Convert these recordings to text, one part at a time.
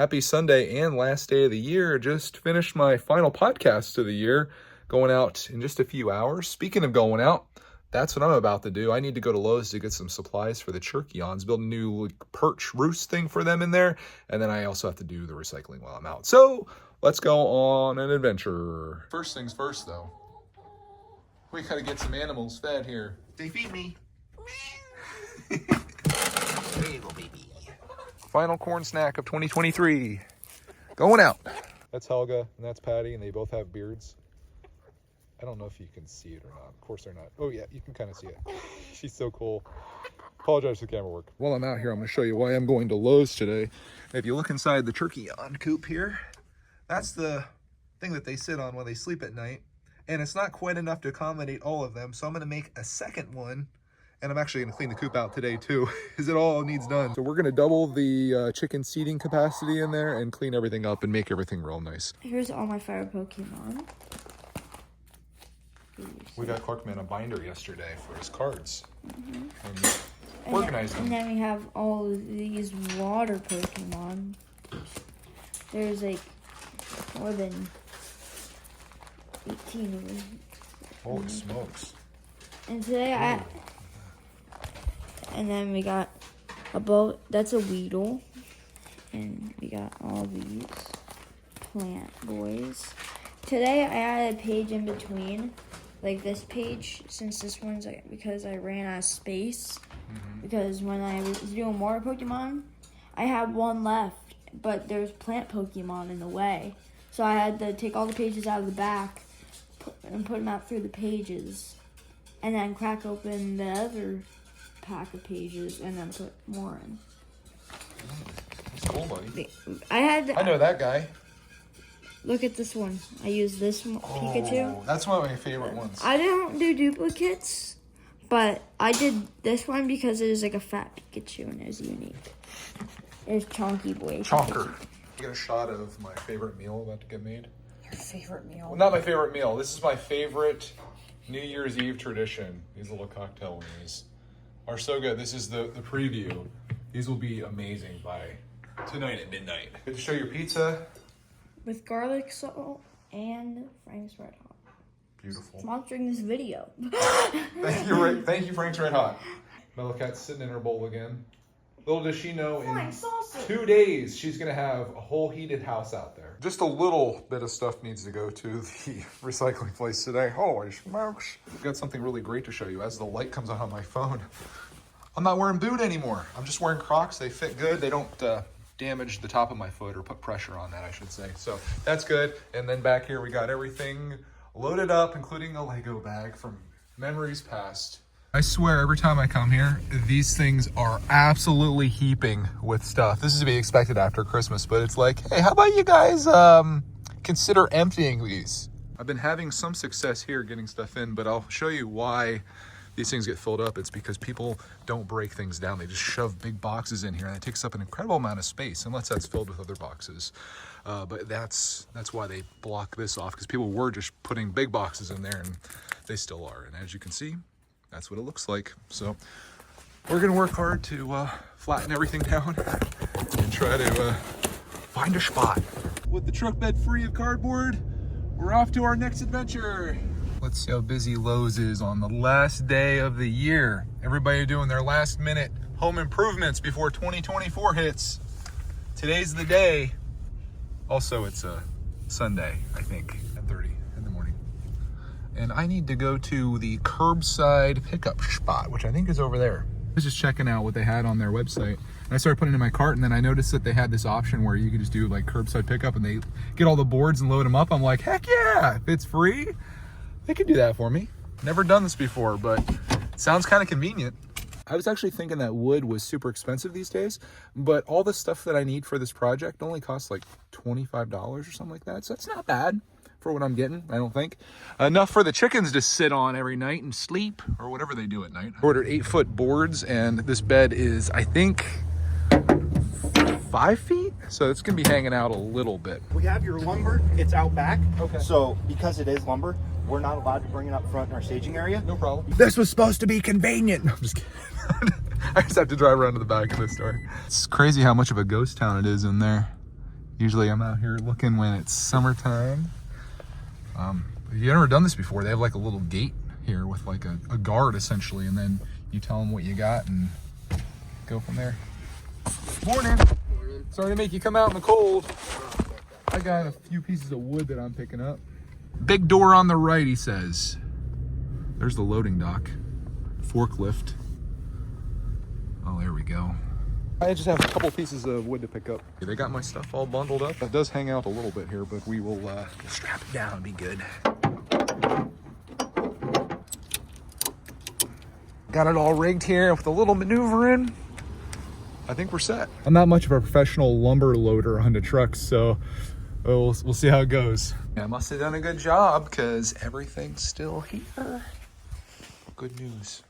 Happy Sunday and last day of the year. Just finished my final podcast of the year, going out in just a few hours. Speaking of going out, that's what I'm about to do. I need to go to Lowe's to get some supplies for the turkey-ons, build a new perch roost thing for them in there, and then I also have to do the recycling while I'm out. So let's go on an adventure. First things first, though. We gotta get some animals fed here. They feed me. There you go, baby. Final corn snack of 2023. Going out. That's Helga and that's Patty, and they both have beards. I don't know if you can see it or not. Of course they're not. Oh yeah, you can kind of see it. She's so cool. Apologize for the camera work. While I'm out here, I'm going to show you why I'm going to Lowe's today. If you look inside the turkey-on coop here, that's the thing that they sit on while they sleep at night. And it's not quite enough to accommodate all of them, so I'm going to make a second one. And I'm actually going to clean the coop out today too, because it all needs done. So we're going to double the chicken seating capacity in there and clean everything up and make everything real nice. Here's all my fire Pokemon. We got Clarkman a binder yesterday for his cards. Mm-hmm. And organized them. And then we have all of these water Pokemon. There's like more than 18 of them. Holy smokes. And today and then we got a boat, that's a Weedle. And we got all these plant boys. Today I added a page in between, like this page, since this one's because I ran out of space. Because when I was doing water Pokemon, I had one left, but there's plant Pokemon in the way. So I had to take all the pages out of the back and put them out through the pages. And then crack open the other pack of pages and then put more in. He's cool, buddy. I know that guy. Look at this one. I use this Pikachu. That's one of my favorite ones. I don't do duplicates, but I did this one because it is like a fat Pikachu and it's unique. It's Chonky Boy. Chonker. You get a shot of my favorite meal about to get made. Your favorite meal? Well, not my favorite meal. This is my favorite New Year's Eve tradition. These little cocktail wings are so good. This is the preview. These will be amazing by tonight at midnight. Good to show your pizza. With garlic salt and Frank's Red Hot. Beautiful. Sponsoring this video. Thank you, Frank's Red Hot. Mellow Cat's sitting in her bowl again. Little does she know, in 2 days, she's going to have a whole heated house out there. Just a little bit of stuff needs to go to the recycling place today. Holy smokes. I've got something really great to show you as the light comes on my phone. I'm not wearing boot anymore. I'm just wearing Crocs. They fit good. They don't damage the top of my foot or put pressure on that, I should say. So that's good. And then back here, we got everything loaded up, including a Lego bag from memories past. I swear every time I come here, these things are absolutely heaping with stuff. This is to be expected after Christmas, but it's like, hey, how about you guys consider emptying these? I've been having some success here getting stuff in, but I'll show you why these things get filled up. It's because people don't break things down. They just shove big boxes in here, and it takes up an incredible amount of space, unless that's filled with other boxes. But that's why they block this off, because people were just putting big boxes in there, and they still are. And as you can see, that's what it looks like. So we're gonna work hard to flatten everything down and try to find a spot. With the truck bed free of cardboard, we're off to our next adventure. Let's see how busy Lowe's is on the last day of the year. Everybody doing their last minute home improvements before 2024 hits. Today's the day. Also, it's a Sunday, I think, at 10:30 in the morning. And I need to go to the curbside pickup spot, which I think is over there. I was just checking out what they had on their website. And I started putting it in my cart, and then I noticed that they had this option where you could just do like curbside pickup and they get all the boards and load them up. I'm like, heck yeah, if it's free, they could do that for me. Never done this before, but it sounds kind of convenient. I was actually thinking that wood was super expensive these days, but all the stuff that I need for this project only costs like $25 or something like that. So it's not bad for what I'm getting, I don't think. Enough for the chickens to sit on every night and sleep, or whatever they do at night. I ordered 8-foot boards, and this bed is, I think, 5 feet, so it's gonna be hanging out a little bit. We have your lumber, it's out back. Okay. So because it is lumber, we're not allowed to bring it up front in our staging area. No problem. This was supposed to be convenient. No, I'm just kidding. I just have to drive around to the back of the store. It's crazy how much of a ghost town it is in there. Usually I'm out here looking when it's summertime. If you've ever done this before, they have like a little gate here with like a guard essentially, and then you tell them what you got and go from there. Morning. Sorry to make you come out in the cold. I got a few pieces of wood that I'm picking up. Big door on the right, he says. There's the loading dock. Forklift. Oh, there we go. I just have a couple pieces of wood to pick up. They got my stuff all bundled up. It does hang out a little bit here, but we will strap it down and be good. Got it all rigged here with a little maneuvering. I think we're set. I'm not much of a professional lumber loader on the trucks, so we'll see how it goes. Yeah, I must have done a good job because everything's still here. Good news.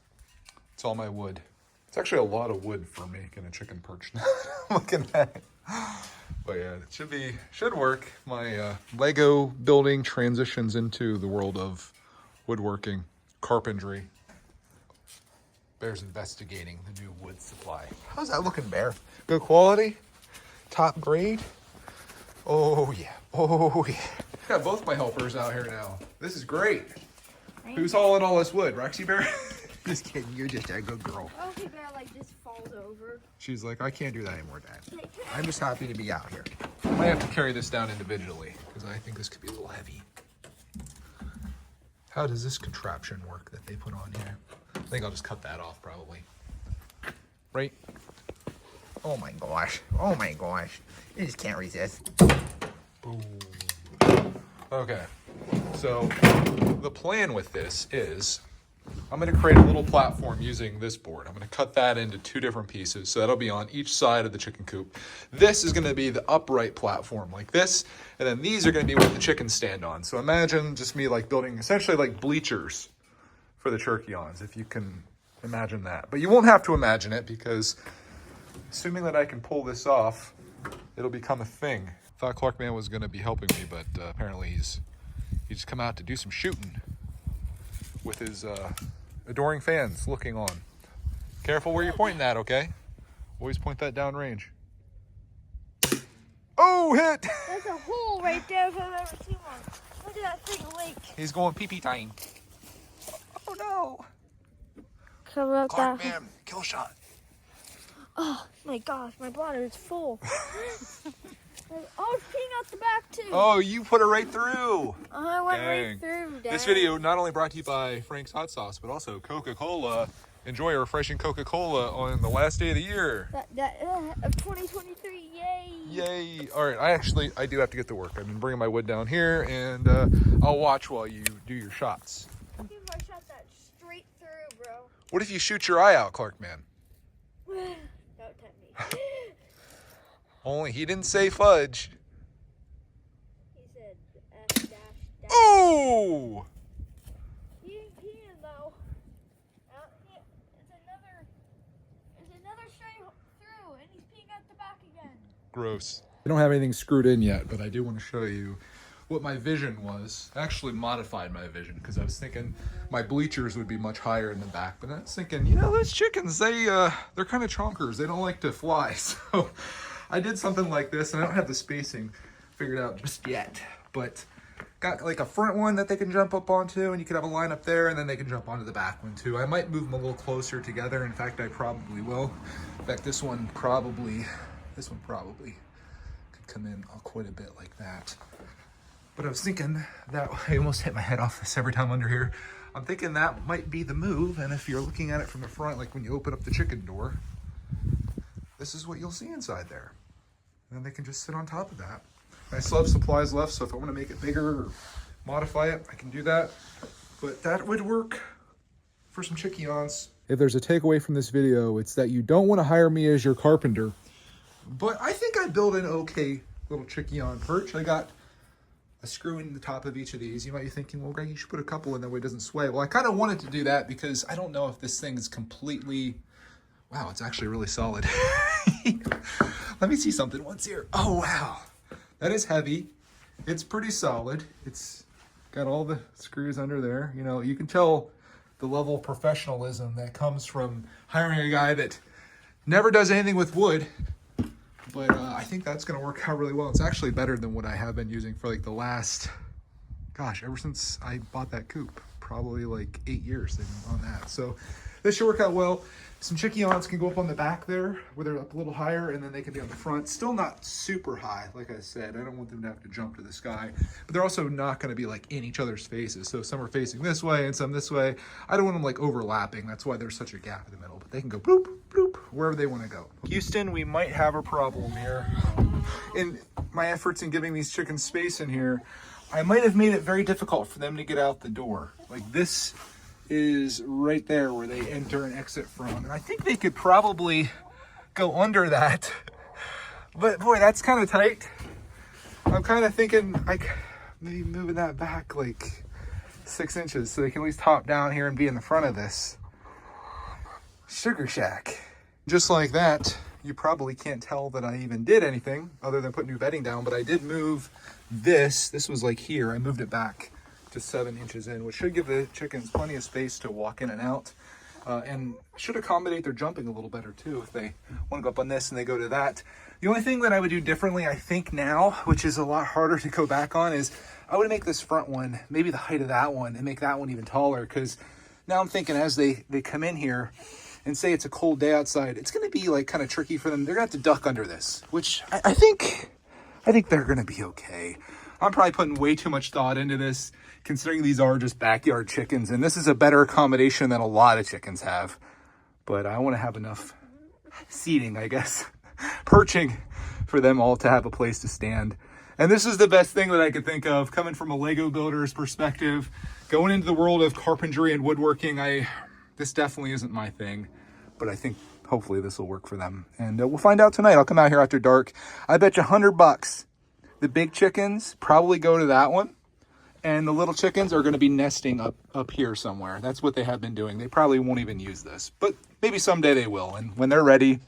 It's all my wood. It's actually a lot of wood for making a chicken perch now. Looking at it. But yeah, it should work. My Lego building transitions into the world of woodworking, carpentry. Bear's investigating the new wood supply. How's that looking, Bear? Good quality? Top grade? Oh yeah, oh yeah. Got both my helpers out here now. This is great. Who's hauling all this wood, Rexy Bear? Just kidding, you're just a good girl. Okay, Bear like just falls over. She's like, I can't do that anymore, Dad. I'm just happy to be out here. I might have to carry this down individually because I think this could be a little heavy. How does this contraption work that they put on here? I think I'll just cut that off probably. Right? Oh my gosh. Oh my gosh. You just can't resist. Boom. Okay. So the plan with this is I'm going to create a little platform using this board. I'm going to cut that into two different pieces. So that'll be on each side of the chicken coop. This is going to be the upright platform like this. And then these are going to be what the chickens stand on. So imagine just me like building essentially like bleachers for the turkey-ons, if you can imagine that. But you won't have to imagine it because assuming that I can pull this off, it'll become a thing. Thought Clarkman was going to be helping me, but apparently he's just come out to do some shooting with his adoring fans looking on. Careful where you're pointing that, okay? Always point that down range. Oh, hit! There's a hole right there if I've ever seen one. Look at that big lake. He's going pee-pee time. Oh no! Cover up that. Clarkman, kill shot. Oh my gosh, my bladder is full. Oh, it's peeing out the back too. Oh, you put it right through. I went Dang. right through, Dad. This video not only brought to you by Frank's Hot Sauce, but also Coca-Cola. Enjoy a refreshing Coca-Cola on the last day of the year. Of 2023, yay! Yay! All right, I do have to get to work. I've been bringing my wood down here, and I'll watch while you do your shots. I think I shot that straight through, bro. What if you shoot your eye out, Clarkman? Don't tempt me. Only he didn't say fudge. He said F dash dash. Oh! He ain't peeing though. It's another straight through, and he's peeing out the back again. Gross. I don't have anything screwed in yet, but I do want to show you what my vision was. I actually modified my vision because I was thinking my bleachers would be much higher in the back, but I was thinking, you know, those chickens, they're kind of chonkers. They don't like to fly. So I did something like this, and I don't have the spacing figured out just yet, but got like a front one that they can jump up onto, and you could have a line up there, and then they can jump onto the back one too. I might move them a little closer together. In fact, I probably will. In fact, this one probably could come in quite a bit like that. But I was thinking that I almost hit my head off this every time under here. I'm thinking that might be the move, and if you're looking at it from the front, like when you open up the chicken door, this is what you'll see inside there. And then they can just sit on top of that. I still have supplies left, so if I want to make it bigger or modify it, I can do that. But that would work for some chicky-ons. If there's a takeaway from this video, it's that you don't want to hire me as your carpenter. But I think I built an okay little chicky-on perch. I got a screw in the top of each of these. You might be thinking, well, Greg, you should put a couple in that way it doesn't sway. Well, I kind of wanted to do that because I don't know if this thing is completely... Wow, it's actually really solid. Let me see something once here. Oh, wow. That is heavy. It's pretty solid. It's got all the screws under there. You know, you can tell the level of professionalism that comes from hiring a guy that never does anything with wood, But I think that's going to work out really well. It's actually better than what I have been using for like the last, gosh, ever since I bought that coop. Probably like 8 years on that. So this should work out well. Some chickions can go up on the back there where they're up a little higher, and then they can be on the front. Still not super high, like I said. I don't want them to have to jump to the sky, but they're also not going to be like in each other's faces. So some are facing this way and some this way. I don't want them like overlapping. That's why there's such a gap in the middle, but they can go bloop, bloop, wherever they want to go. Houston, we might have a problem here. In my efforts in giving these chickens space in here, I might have made it very difficult for them to get out the door. Like this is right there where they enter and exit from. And I think they could probably go under that. But boy, that's kind of tight. I'm kind of thinking like maybe moving that back like 6 inches so they can at least hop down here and be in the front of this sugar shack. Just like that, you probably can't tell that I even did anything other than put new bedding down, but I did move this. This was like here. I moved it back to 7 inches in, which should give the chickens plenty of space to walk in and out, and should accommodate their jumping a little better too if they want to go up on this and they go to that. The only thing that I would do differently, I think now, which is a lot harder to go back on, is I would make this front one maybe the height of that one and make that one even taller, because now I'm thinking as they come in here and say it's a cold day outside, it's going to be like kind of tricky for them. They're going to have to duck under this, which I think they're going to be okay. I'm probably putting way too much thought into this, considering these are just backyard chickens, and this is a better accommodation than a lot of chickens have. But I want to have enough seating, I guess, perching for them all to have a place to stand. And this is the best thing that I could think of, coming from a Lego builder's perspective, going into the world of carpentry and woodworking. This definitely isn't my thing, but I think hopefully this will work for them. And we'll find out tonight. I'll come out here after dark. I bet you $100 the big chickens probably go to that one, and the little chickens are going to be nesting up here somewhere. That's what they have been doing. They probably won't even use this, but maybe someday they will, and when they're ready,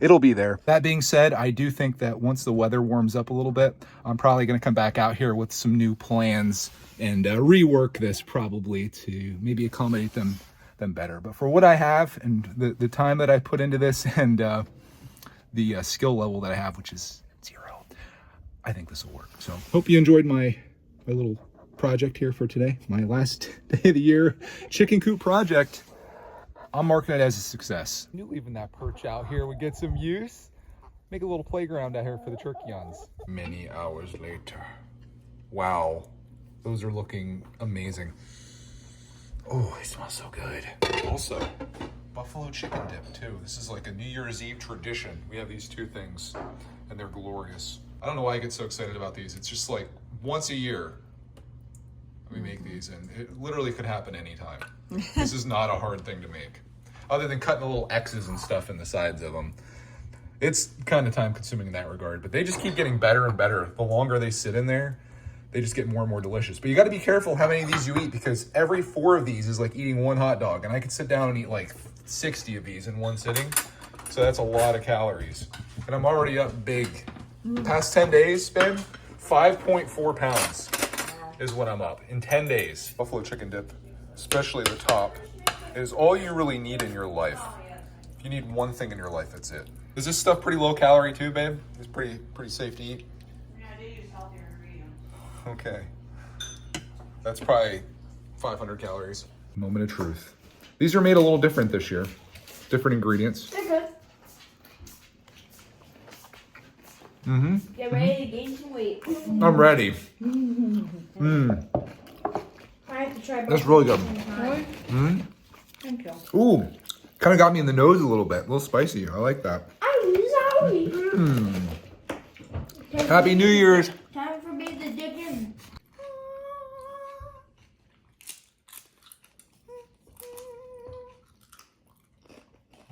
it'll be there. That being said, I do think that once the weather warms up a little bit, I'm probably going to come back out here with some new plans and rework this probably to maybe accommodate them better. But for what I have and the time that I put into this and the skill level that I have, which is 0, I think this will work. So hope you enjoyed my little project here for today. My last day of the year chicken coop project. I'm marking it as a success. You leaving that perch out here would get some use. Make a little playground out here for the turkeyons. Many hours later. Wow, those are looking amazing. Oh, it smells so good. Also, buffalo chicken dip too. This is like a New Year's Eve tradition. We have these 2 things and they're glorious. I don't know why I get so excited about these. It's just like once a year we make these, and it literally could happen anytime. This is not a hard thing to make, other than cutting the little X's and stuff in the sides of them. It's kind of time consuming in that regard, but they just keep getting better and better. The longer they sit in there, they just get more and more delicious. But you got to be careful how many of these you eat, because every 4 of these is like eating 1 hot dog, and I could sit down and eat like 60 of these in one sitting. So that's a lot of calories, and I'm already up big. Past 10 days, babe, 5.4 pounds is what I'm up in 10 days. Buffalo chicken dip, especially the top, is all you really need in your life. If you need one thing in your life, that's it. Is this stuff pretty low calorie too, babe? It's pretty safe to eat? Yeah, I do use healthier ingredients. Okay. That's probably 500 calories. Moment of truth. These are made a little different this year. Different ingredients. They're good. Mm-hmm. Get ready to gain some weight. I'm ready. I have to try. That's really good. Mm-hmm. Thank you. Ooh, kind of got me in the nose a little bit. A little spicy. I like that. I'm sorry. Happy New Year's. Time for me to dig in.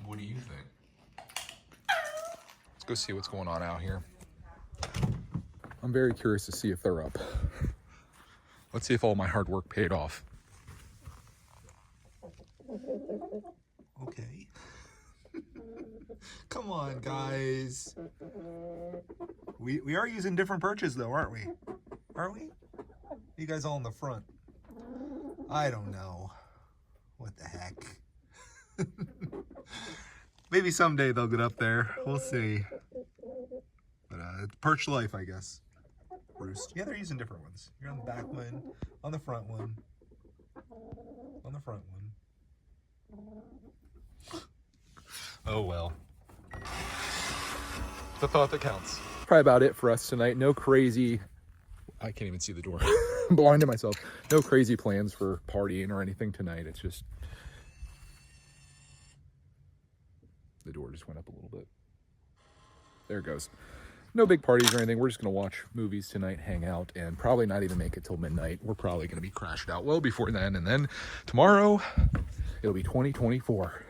What do you think? Let's go see what's going on out here. I'm very curious to see if they're up. Let's see if all my hard work paid off. Okay. Come on, guys. We are using different perches though, aren't we? Aren't we? You guys all in the front. I don't know. What the heck? Maybe someday they'll get up there. We'll see. But perch life, I guess. Roost. Yeah, they're using different ones. You're on the back one, on the front one, on the front one. Oh well. The thought that counts. Probably about it for us tonight. No crazy, I can't even see the door. I'm blinding myself. No crazy plans for partying or anything tonight. It's just, the door just went up a little bit. There it goes. No big parties or anything. We're just going to watch movies tonight, hang out, and probably not even make it till midnight. We're probably going to be crashed out well before then. And then tomorrow, it'll be 2024.